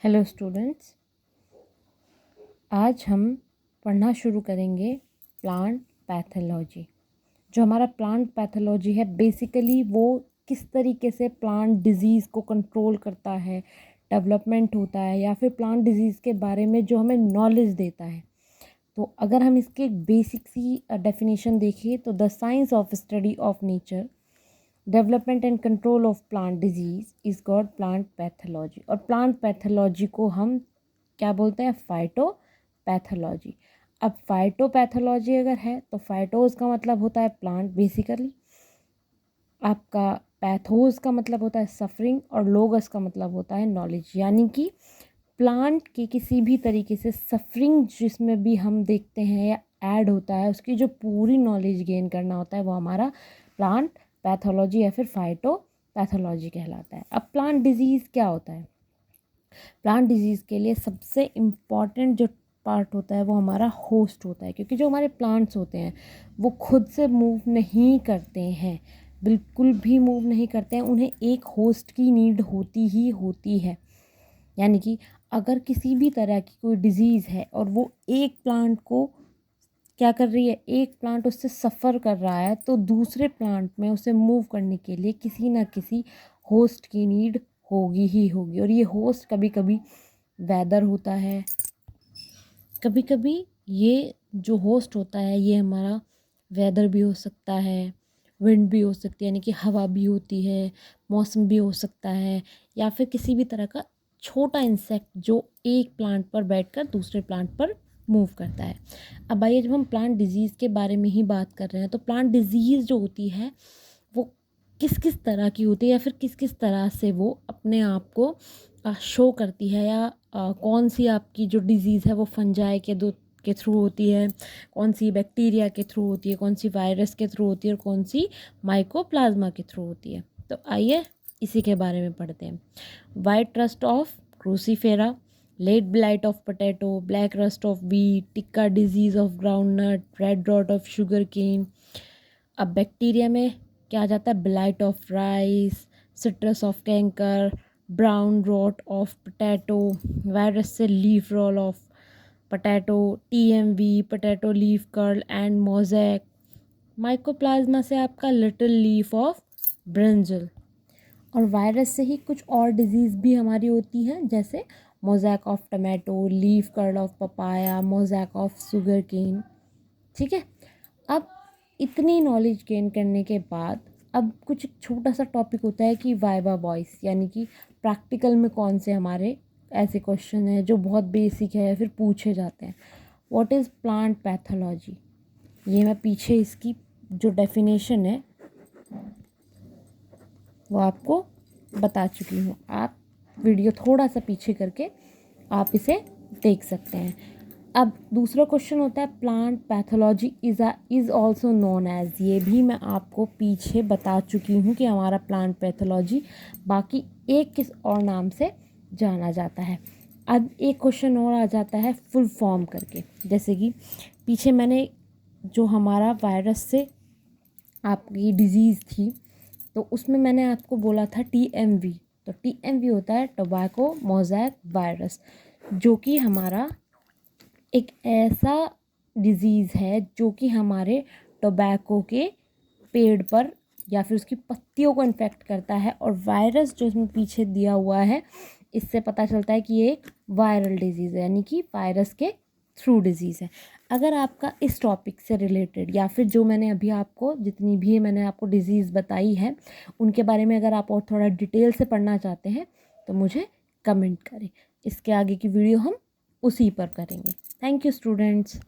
Hello students, आज हम पढ़ना शुरू करेंगे प्लांट पैथोलॉजी। जो हमारा प्लांट पैथोलॉजी है बेसिकली वो किस तरीके से प्लांट डिजीज़ को कंट्रोल करता है, डेवलपमेंट होता है या फिर प्लांट डिजीज़ के बारे में जो हमें नॉलेज देता है। तो अगर हम इसके एक बेसिक सी डेफिनेशन देखें तो the science of study of nature, development and control of plant disease is called plant pathology. और प्लांट पैथोलॉजी को हम क्या बोलते हैं? फाइटोपैथोलॉजी। अब फाइटोपैथोलॉजी अगर है तो फाइटोज का मतलब होता है प्लांट बेसिकली, आपका पैथोज का मतलब होता है सफरिंग और लोगस का मतलब होता है नॉलेज। यानी कि प्लांट के किसी भी तरीके से सफरिंग जिसमें भी हम देखते हैं या ऐड होता है उसकी जो पूरी नॉलेज गेन करना होता है वो हमारा प्लांट पैथोलॉजी या फिर फाइटोपैथोलॉजी कहलाता है। अब प्लांट डिजीज़ क्या होता है? प्लांट डिजीज़ के लिए सबसे इम्पॉर्टेंट जो पार्ट होता है वो हमारा होस्ट होता है, क्योंकि जो हमारे प्लांट्स होते हैं वो खुद से मूव नहीं करते हैं, बिल्कुल भी मूव नहीं करते हैं। उन्हें एक होस्ट की नीड होती ही होती है। यानी कि अगर किसी भी तरह की कोई डिजीज़ है और वो एक प्लांट को क्या कर रही है, एक प्लांट उससे सफ़र कर रहा है, तो दूसरे प्लांट में उसे मूव करने के लिए किसी ना किसी होस्ट की नीड होगी ही होगी। और ये होस्ट कभी कभी वेदर होता है, कभी कभी ये जो होस्ट होता है ये हमारा वेदर भी हो सकता है, विंड भी हो सकती है यानी कि हवा भी होती है, मौसम भी हो सकता है, या फिर किसी भी तरह का छोटा इंसेक्ट जो एक प्लांट पर बैठकर दूसरे प्लांट पर मूव करता है। अब आइए, जब हम प्लांट डिजीज़ के बारे में ही बात कर रहे हैं तो प्लांट डिजीज़ जो होती है वो किस किस तरह की होती है या फिर किस किस तरह से वो अपने आप को शो करती है, या कौन सी आपकी जो डिज़ीज़ है वो फंजाई के थ्रू होती है, कौन सी बैक्टीरिया के थ्रू होती है, कौन सी वायरस के थ्रू होती है और कौन सी माइकोप्लाज्मा के थ्रू होती है। तो आइए इसी के बारे में पढ़ते हैं। White rust of cruciferae, late blight of potato, black rust of wheat, tikka disease of groundnut, red rot of sugarcane. अब बैक्टीरिया में क्या आ जाता है? Blight of rice, citrus of canker, brown rot of potato. Virus से leaf roll of potato, TMV, potato leaf curl and mosaic. Mycoplasma से आपका little leaf of brinjal. और वायरस से ही कुछ और डिजीज़ भी हमारी होती है, जैसे mosaic of tomato, leaf curl of papaya, mosaic of sugarcane. ठीक है। अब इतनी नॉलेज गेन करने के बाद अब कुछ छोटा सा टॉपिक होता है कि वाइवा वॉइस, यानी कि प्रैक्टिकल में कौन से हमारे ऐसे क्वेश्चन हैं जो बहुत बेसिक है फिर पूछे जाते हैं। What is plant pathology? ये मैं पीछे इसकी जो डेफिनेशन है वो आपको बता चुकी हूँ। आप वीडियो थोड़ा सा पीछे करके आप इसे देख सकते हैं। अब दूसरा क्वेश्चन होता है plant pathology is also known as. ये भी मैं आपको पीछे बता चुकी हूँ कि हमारा प्लांट पैथोलॉजी बाकी एक किस और नाम से जाना जाता है। अब एक क्वेश्चन और आ जाता है फुल फॉर्म करके, जैसे कि पीछे मैंने जो हमारा वायरस से आपकी डिजीज़ थी तो उसमें मैंने आपको बोला था टीएमवी। तो टीएमवी होता है टोबैको मोज़ैक वायरस, जो कि हमारा एक ऐसा डिज़ीज़ है जो कि हमारे टोबैको के पेड़ पर या फिर उसकी पत्तियों को इन्फेक्ट करता है। और वायरस जो इसमें पीछे दिया हुआ है इससे पता चलता है कि ये एक वायरल डिज़ीज़ है, यानी कि वायरस के थ्रू डिज़ीज़ है। अगर आपका इस टॉपिक से रिलेटेड या फिर जो मैंने अभी आपको जितनी भी मैंने आपको डिज़ीज़ बताई है उनके बारे में अगर आप और थोड़ा डिटेल से पढ़ना चाहते हैं तो मुझे कमेंट करें। इसके आगे की वीडियो हम उसी पर करेंगे। Thank you students.